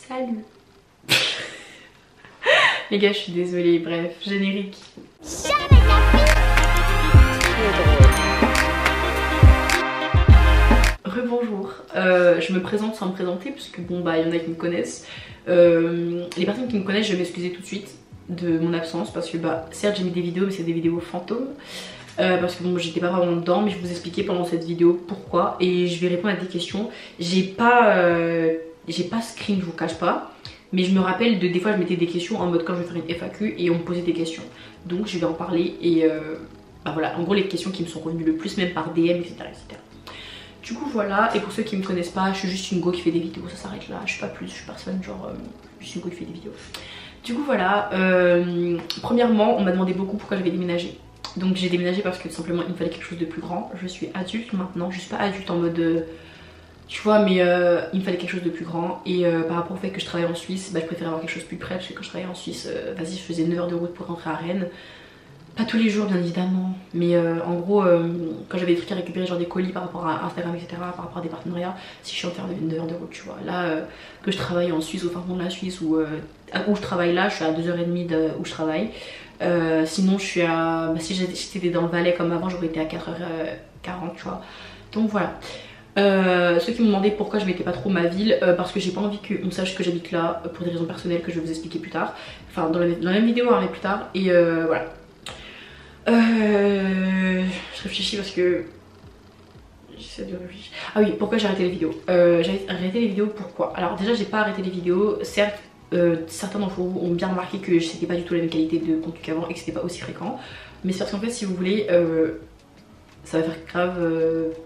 Salut. Les gars, je suis désolée, bref, générique. Rebonjour, je me présente sans me présenter parce que bon bah il y en a qui me connaissent. Les personnes qui me connaissent, je vais m'excuser tout de suite de mon absence parce que bah certes j'ai mis des vidéos mais c'est des vidéos fantômes. Parce que bon j'étais pas vraiment dedans, mais je vais vous expliquer pendant cette vidéo pourquoi et je vais répondre à des questions. J'ai pas screen, je vous cache pas, mais je me rappelle de des fois je mettais des questions en mode quand je vais faire une FAQ et on me posait des questions, donc je vais en parler et bah voilà, en gros les questions qui me sont revenues le plus, même par DM, etc. Du coup voilà, et pour ceux qui me connaissent pas, je suis juste une go qui fait des vidéos, ça s'arrête là, je suis pas plus, je suis personne genre je suis une go qui fait des vidéos. Du coup voilà, premièrement on m'a demandé beaucoup pourquoi j'avais déménagé. Donc j'ai déménagé parce que tout simplement il me fallait quelque chose de plus grand. Je suis adulte maintenant, je suis pas adulte en mode tu vois, mais il me fallait quelque chose de plus grand. Et par rapport au fait que je travaille en Suisse, bah, je préférais avoir quelque chose de plus près. Parce que quand je travaillais en Suisse, vas-y, je faisais 9 heures de route pour rentrer à Rennes. Pas tous les jours bien évidemment, mais en gros quand j'avais des trucs à récupérer, genre des colis par rapport à Instagram, etc., par rapport à des partenariats, si je suis en terre de 9 heures de route, tu vois. Là que je travaille en Suisse, au fin fond de la Suisse, où je travaille là, je suis à 2h30 où je travaille. Sinon je suis à, bah, si j'étais dans le Valais comme avant, j'aurais été à 4h40, tu vois. Donc voilà. Ceux qui me demandaient pourquoi je mettais pas trop ma ville, parce que j'ai pas envie qu'on sache que j'habite là pour des raisons personnelles que je vais vous expliquer plus tard. Enfin dans la même vidéo, on plus tard. Et voilà. Je réfléchis parce que j'essaie de réfléchir. Ah oui, pourquoi j'ai arrêté les vidéos? J'ai arrêté les vidéos pourquoi? Alors déjà j'ai pas arrêté les vidéos, certes certains d'entre vous ont bien remarqué que c'était pas du tout la même qualité de contenu qu'avant et que c'était pas aussi fréquent. Mais c'est parce qu'en fait si vous voulez, ça va faire grave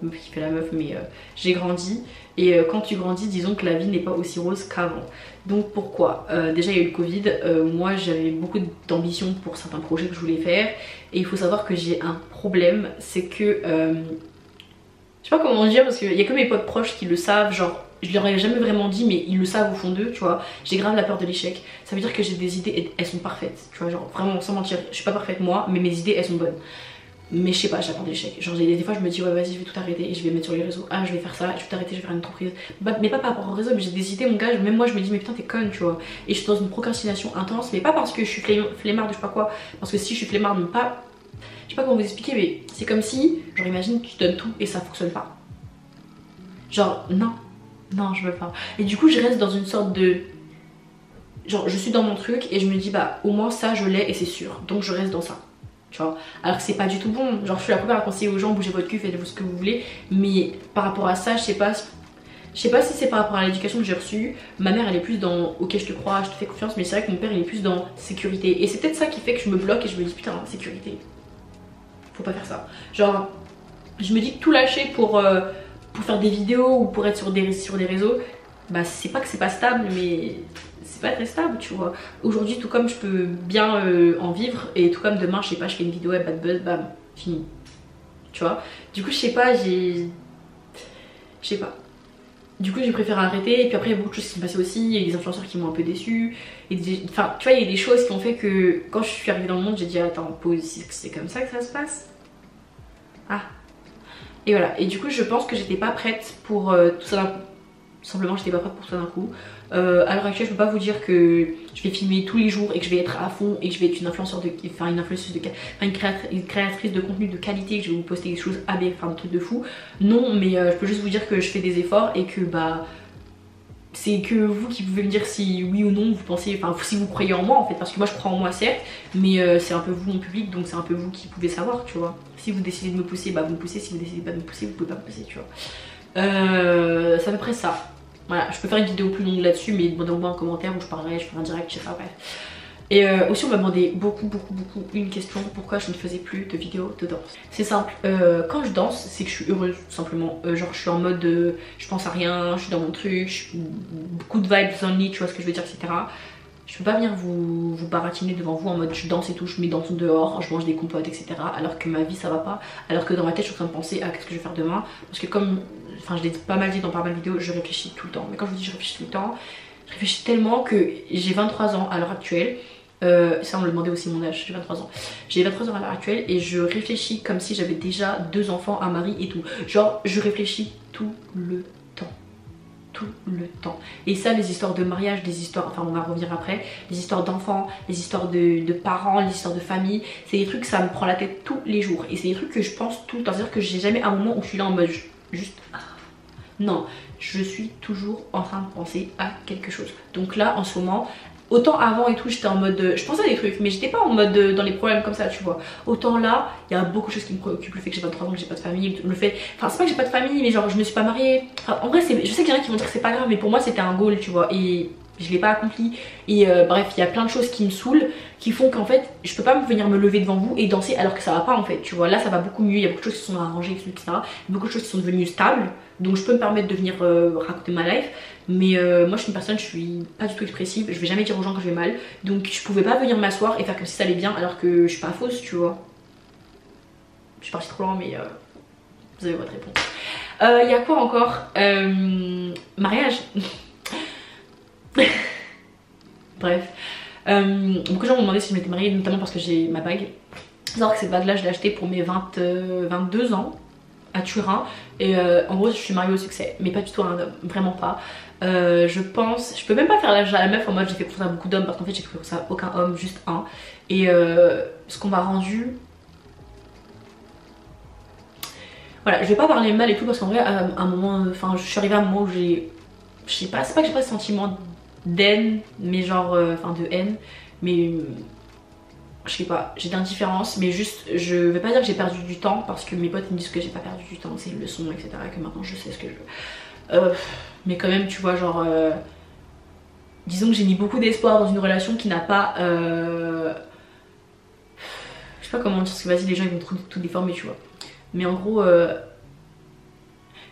meuf qui fait la meuf, mais j'ai grandi et quand tu grandis disons que la vie n'est pas aussi rose qu'avant. Donc pourquoi déjà il y a eu le Covid, moi j'avais beaucoup d'ambition pour certains projets que je voulais faire et il faut savoir que j'ai un problème, c'est que je sais pas comment dire parce qu'il y a que mes potes proches qui le savent, genre je leur ai jamais vraiment dit mais ils le savent au fond d'eux, tu vois. J'ai grave la peur de l'échec, ça veut dire que j'ai des idées et elles sont parfaites, tu vois, genre vraiment sans mentir, je suis pas parfaite moi mais mes idées elles sont bonnes. Mais je sais pas, j'ai peur de l'échec. Genre des fois je me dis ouais vas-y je vais tout arrêter et je vais mettre sur les réseaux. Ah je vais faire ça, je vais tout arrêter, je vais faire une entreprise. Bah, mais pas par rapport au réseau, mais j'ai des idées mon gars, même moi je me dis mais putain t'es conne, tu vois. Et je suis dans une procrastination intense, mais pas parce que je suis flemmarde, je sais pas quoi. Parce que si je suis flemmarde, mais pas, je sais pas comment vous expliquer, mais c'est comme si, genre imagine tu donnes tout et ça fonctionne pas. Genre non je veux pas. Et du coup je reste dans une sorte de, genre je suis dans mon truc et je me dis bah au moins ça je l'ai et c'est sûr. Donc je reste dans ça. Tu vois, alors que c'est pas du tout bon, genre je suis la première à conseiller aux gens bougez votre cul, faites-vous ce que vous voulez, mais par rapport à ça je sais pas si c'est par rapport à l'éducation que j'ai reçue. Ma mère elle est plus dans ok je te crois, je te fais confiance, mais c'est vrai que mon père il est plus dans sécurité et c'est peut-être ça qui fait que je me bloque et je me dis putain sécurité, faut pas faire ça. Genre je me dis que tout lâcher pour faire des vidéos ou pour être sur des réseaux, bah c'est pas que c'est pas stable mais c'est pas très stable, tu vois. Aujourd'hui tout comme je peux bien en vivre et tout comme demain je sais pas je fais une vidéo et bad buzz, bam, fini, tu vois. Du coup je sais pas, du coup j'ai préféré arrêter et puis après il y a beaucoup de choses qui sont passées aussi, il y a des influenceurs qui m'ont un peu déçue et enfin tu vois il y a des choses qui ont fait que quand je suis arrivée dans le monde j'ai dit attends pause, c'est comme ça que ça se passe. Ah et voilà, et du coup je pense que j'étais pas prête pour tout ça d'un coup. Simplement j'étais pas prête pour ça d'un coup. À l'heure actuelle je peux pas vous dire que je vais filmer tous les jours et que je vais être à fond et que je vais être une influenceuse une créatrice de contenu de qualité, que je vais vous poster des choses AB, enfin des trucs de fou. Non mais je peux juste vous dire que je fais des efforts et que bah c'est que vous qui pouvez me dire si oui ou non vous pensez, enfin si vous croyez en moi en fait, parce que moi je crois en moi certes, mais c'est un peu vous mon public, donc c'est un peu vous qui pouvez savoir, tu vois. Si vous décidez de me pousser, bah vous me poussez, si vous décidez pas de me pousser, vous pouvez pas me pousser, tu vois. C'est à peu près ça. Voilà, je peux faire une vidéo plus longue là-dessus, mais demandez-moi en commentaire où je parlerai, je ferai un direct, je sais pas, bref. Et aussi on m'a demandé beaucoup une question, pourquoi je ne faisais plus de vidéos de danse. C'est simple, quand je danse c'est que je suis heureuse tout simplement, genre je suis en mode je pense à rien, je suis dans mon truc, beaucoup de vibes only, tu vois ce que je veux dire, etc. Je peux pas venir vous baratiner devant vous en mode je danse et tout, je mets danse dehors, je mange des compotes, etc. Alors que ma vie ça va pas, alors que dans ma tête je suis en train de penser à qu'est-ce que je vais faire demain. Parce que comme, enfin je l'ai pas mal dit dans pas mal de vidéos, je réfléchis tout le temps. Mais quand je vous dis je réfléchis tout le temps, je réfléchis tellement que j'ai 23 ans à l'heure actuelle. Ça on me demandait aussi mon âge, j'ai 23 ans. J'ai 23 ans à l'heure actuelle et je réfléchis comme si j'avais déjà 2 enfants, un mari et tout. Genre je réfléchis tout le temps. tout le temps. Et ça, les histoires de mariage, des histoires, enfin on va revenir après, les histoires d'enfants, les histoires de parents, les histoires de famille, c'est des trucs, ça me prend la tête tous les jours. Et c'est des trucs que je pense tout le temps, c'est-à-dire que j'ai jamais un moment où je suis là en mode juste... Non, je suis toujours en train de penser à quelque chose. Donc là, en ce moment... Autant avant et tout, j'étais en mode... Je pensais à des trucs, mais j'étais pas en mode dans les problèmes comme ça, tu vois. Autant là, il y a beaucoup de choses qui me préoccupent. Le fait que j'ai 23 ans, que j'ai pas de famille, le fait... Enfin, c'est pas que j'ai pas de famille, mais genre, je me suis pas mariée. Enfin, en vrai, je sais qu'il y en a qui vont dire que c'est pas grave, mais pour moi, c'était un goal, tu vois. Et je l'ai pas accompli. Et bref, il y a plein de choses qui me saoulent, qui font qu'en fait, je peux pas venir me lever devant vous et danser alors que ça va pas, en fait, tu vois. Là, ça va beaucoup mieux. Il y a beaucoup de choses qui sont arrangées, etc. Il y a beaucoup de choses qui sont devenues stables. Donc, je peux me permettre de venir raconter ma life. Mais moi je suis une personne, je suis pas du tout expressive, je vais jamais dire aux gens que je vais mal. Donc je pouvais pas venir m'asseoir et faire comme si ça allait bien alors que je suis pas fausse, tu vois. Je suis partie trop loin, mais vous avez votre réponse. Il y a quoi encore? Mariage. Bref. Beaucoup de gens m'ont demandé si je m'étais mariée, notamment parce que j'ai ma bague. Il faut savoir que cette bague là je l'ai achetée pour mes 22 ans à Turin. Et en gros je suis mariée au succès, mais pas du tout à un homme, vraiment pas. Je pense, je peux même pas faire l'âge à la meuf en mode j'ai fait confiance à beaucoup d'hommes parce qu'en fait j'ai fait confiance à aucun homme, juste un. Et ce qu'on m'a rendu... Voilà, je vais pas parler mal et tout parce qu'en vrai à un moment, enfin je suis arrivée à un moment où j'ai... Je sais pas, c'est pas que j'ai pas de sentiment d'haine, mais genre, enfin de haine, mais... Je sais pas, j'ai d'indifférence, mais juste, je vais pas dire que j'ai perdu du temps parce que mes potes ils me disent que j'ai pas perdu du temps, c'est une leçon, etc. Et que maintenant je sais ce que je veux. Mais quand même, tu vois, genre, disons que j'ai mis beaucoup d'espoir dans une relation qui n'a pas. Je sais pas comment dire, parce que vas-y, les gens ils vont tout déformer, tu vois. Mais en gros,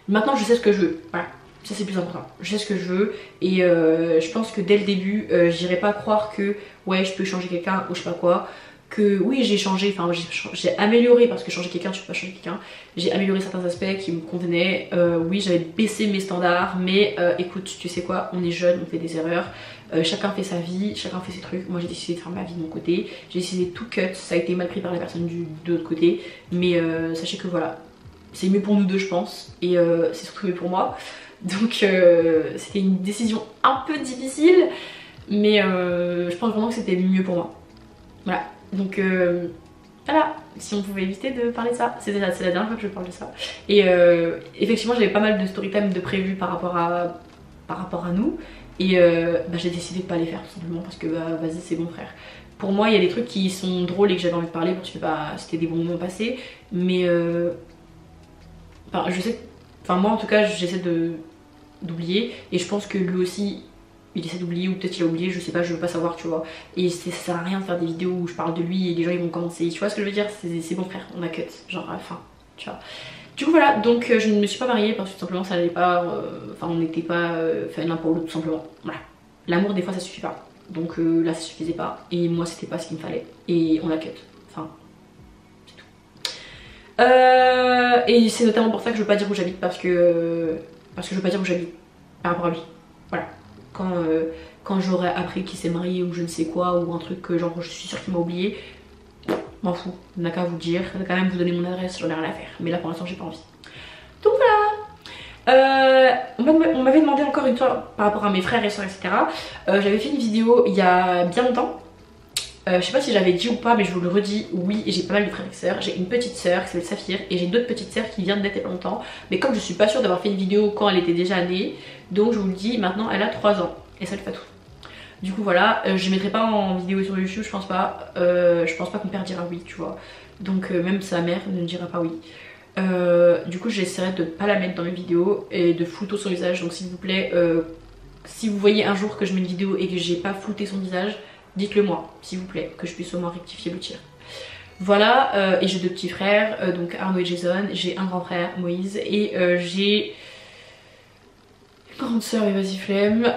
maintenant je sais ce que je veux, voilà. Ça c'est plus important, je sais ce que je veux et je pense que dès le début j'irai pas croire que ouais je peux changer quelqu'un ou je sais pas quoi, que oui j'ai changé, enfin j'ai amélioré parce que changer quelqu'un tu peux pas changer quelqu'un, j'ai amélioré certains aspects qui me convenaient, oui j'avais baissé mes standards mais écoute tu sais quoi, on est jeune, on fait des erreurs, chacun fait sa vie, chacun fait ses trucs, moi j'ai décidé de faire ma vie de mon côté, j'ai décidé de tout cut, ça a été mal pris par les personnes de l'autre côté mais sachez que voilà, c'est mieux pour nous deux je pense et c'est surtout mieux pour moi. Donc c'était une décision un peu difficile mais je pense vraiment que c'était mieux pour moi. Voilà, donc voilà, si on pouvait éviter de parler de ça, c'est la dernière fois que je parle de ça. Et effectivement j'avais pas mal de story time de prévu par rapport à nous. Et j'ai décidé de pas les faire tout simplement parce que vas-y c'est bon frère. Pour moi il y a des trucs qui sont drôles et que j'avais envie de parler parce que c'était des bons moments passés. Mais je sais, moi en tout cas j'essaie d'oublier et je pense que lui aussi il essaie d'oublier ou peut-être il a oublié, je sais pas, je veux pas savoir tu vois. Et ça sert à rien de faire des vidéos où je parle de lui et les gens ils vont commencer, tu vois ce que je veux dire, c'est bon frère, on a cut, genre à la fin, tu vois. Du coup voilà, donc je ne me suis pas mariée parce que tout simplement ça allait pas, on n'était pas fait l'un pour l'autre tout simplement, voilà. L'amour des fois ça suffit pas, donc là ça suffisait pas et moi c'était pas ce qu'il me fallait et on a cut, enfin c'est tout. Et c'est notamment pour ça que je veux pas dire où j'habite parce que je veux pas dire où j'habite par rapport à lui, voilà. Quand j'aurai appris qu'il s'est marié ou je ne sais quoi ou un truc que genre je suis sûre qu'il m'a oublié, m'en fous, on n'a qu'à vous dire, on a quand même vous donner mon adresse, j'en ai rien à faire, mais là pour l'instant j'ai pas envie. Donc voilà, on m'avait demandé encore une fois par rapport à mes frères et soeurs etc. J'avais fait une vidéo il y a bien longtemps. Je sais pas si j'avais dit ou pas mais je vous le redis, oui j'ai pas mal de frères et sœurs, j'ai une petite sœur qui s'appelle Saphir et j'ai d'autres petites sœurs qui viennent d'être il y a pas longtemps, mais comme je suis pas sûre d'avoir fait une vidéo quand elle était déjà née, donc je vous le dis maintenant elle a 3 ans et ça le fait tout. Du coup voilà, je mettrai pas en vidéo sur YouTube, je pense pas que mon père dira oui tu vois, donc même sa mère ne dira pas oui. Du coup j'essaierai de pas la mettre dans mes vidéos et de flouter son visage, donc s'il vous plaît si vous voyez un jour que je mets une vidéo et que j'ai pas flouté son visage, dites-le moi, s'il vous plaît, que je puisse au moins rectifier le tir. Voilà, et j'ai 2 petits frères, donc Arnaud et Jason, j'ai un grand frère, Moïse, et j'ai une grande soeur, mais vas-y flemme,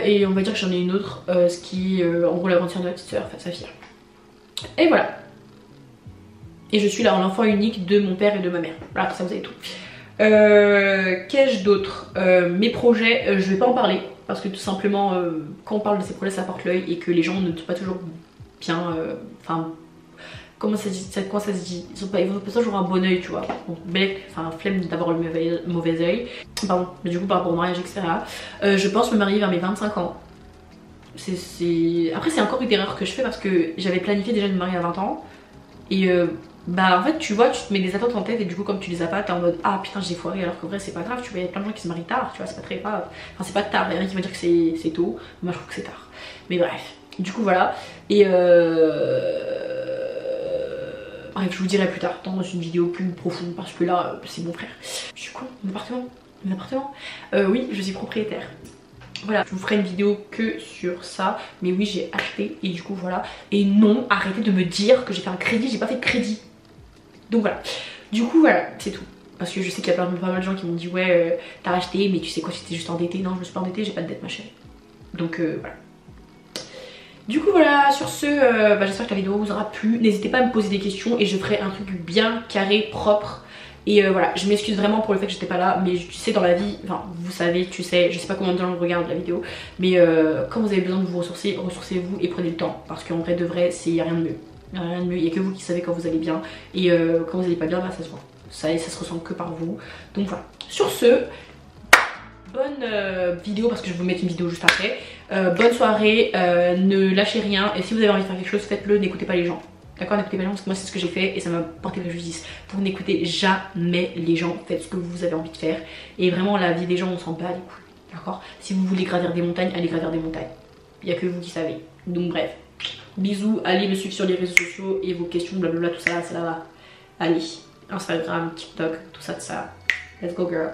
et on va dire que j'en ai une autre, ce qui est en gros la grande soeur de la petite soeur, enfin Saphir. Et voilà. Et je suis là l'enfant unique de mon père et de ma mère. Voilà, ça vous avez tout. Qu'ai-je d'autre? Mes projets, je vais pas en parler. Parce que tout simplement, quand on parle de ces projets, ça porte l'œil et que les gens ne sont pas toujours bien. comment ça se dit, ils vont pas toujours un bon oeil, tu vois. Bon, bec, enfin flemme d'avoir le mauvais oeil. Pardon, mais du coup par rapport au mariage, etc. Je pense me marier vers mes 25 ans. Après c'est encore une erreur que je fais parce que j'avais planifié déjà de me marier à 20 ans. Et bah en fait tu vois, tu te mets des attentes en tête et du coup comme tu les as pas, t'es en mode ah putain j'ai foiré, alors qu'en vrai c'est pas grave, tu vois, il y a plein de gens qui se marient tard, tu vois, c'est pas très grave. Enfin c'est pas tard, il y a rien qui va dire que c'est tôt, moi je trouve que c'est tard. Mais bref, du coup voilà. Et bref, je vous dirai plus tard dans une vidéo plus profonde parce que là c'est mon frère. Je suis con, mon appartement. Oui, je suis propriétaire. Voilà, je vous ferai une vidéo que sur ça. Mais oui, j'ai acheté et du coup voilà. Et non, arrêtez de me dire que j'ai fait un crédit, j'ai pas fait de crédit. Donc voilà, du coup voilà, c'est tout. Parce que je sais qu'il y a pas mal de gens qui m'ont dit ouais, t'as acheté mais tu sais quoi, tu t'es juste endetté. Non, je me suis pas endettée, j'ai pas de dette ma chérie. Donc voilà. Du coup voilà, sur ce, j'espère que la vidéo vous aura plu. N'hésitez pas à me poser des questions et je ferai un truc bien carré, propre. Et voilà, je m'excuse vraiment pour le fait que j'étais pas là, mais tu sais dans la vie, enfin vous savez, tu sais, je sais pas combien de gens regardent la vidéo, mais quand vous avez besoin de vous ressourcer, ressourcez-vous et prenez le temps. Parce qu'en vrai de vrai, c'est rien de mieux. Rien de mieux, il n'y a que vous qui savez quand vous allez bien. Et quand vous allez pas bien, bah ça se voit. Ça se ressent que par vous. Donc voilà. Sur ce, bonne vidéo parce que je vais vous mettre une vidéo juste après. Bonne soirée, ne lâchez rien. Et si vous avez envie de faire quelque chose, faites-le, n'écoutez pas les gens. D'accord, n'écoutez pas les gens parce que moi c'est ce que j'ai fait et ça m'a porté préjudice. Donc n'écoutez jamais les gens, faites ce que vous avez envie de faire. Et vraiment la vie des gens on s'en bat les couilles. D'accord. Si vous voulez gravir des montagnes, allez gravir des montagnes. Il n'y a que vous qui savez. Donc bref. Bisous, allez me suivre sur les réseaux sociaux et vos questions, blablabla, tout ça, c'est là-bas. Allez, Instagram, TikTok, tout ça, Let's go girl.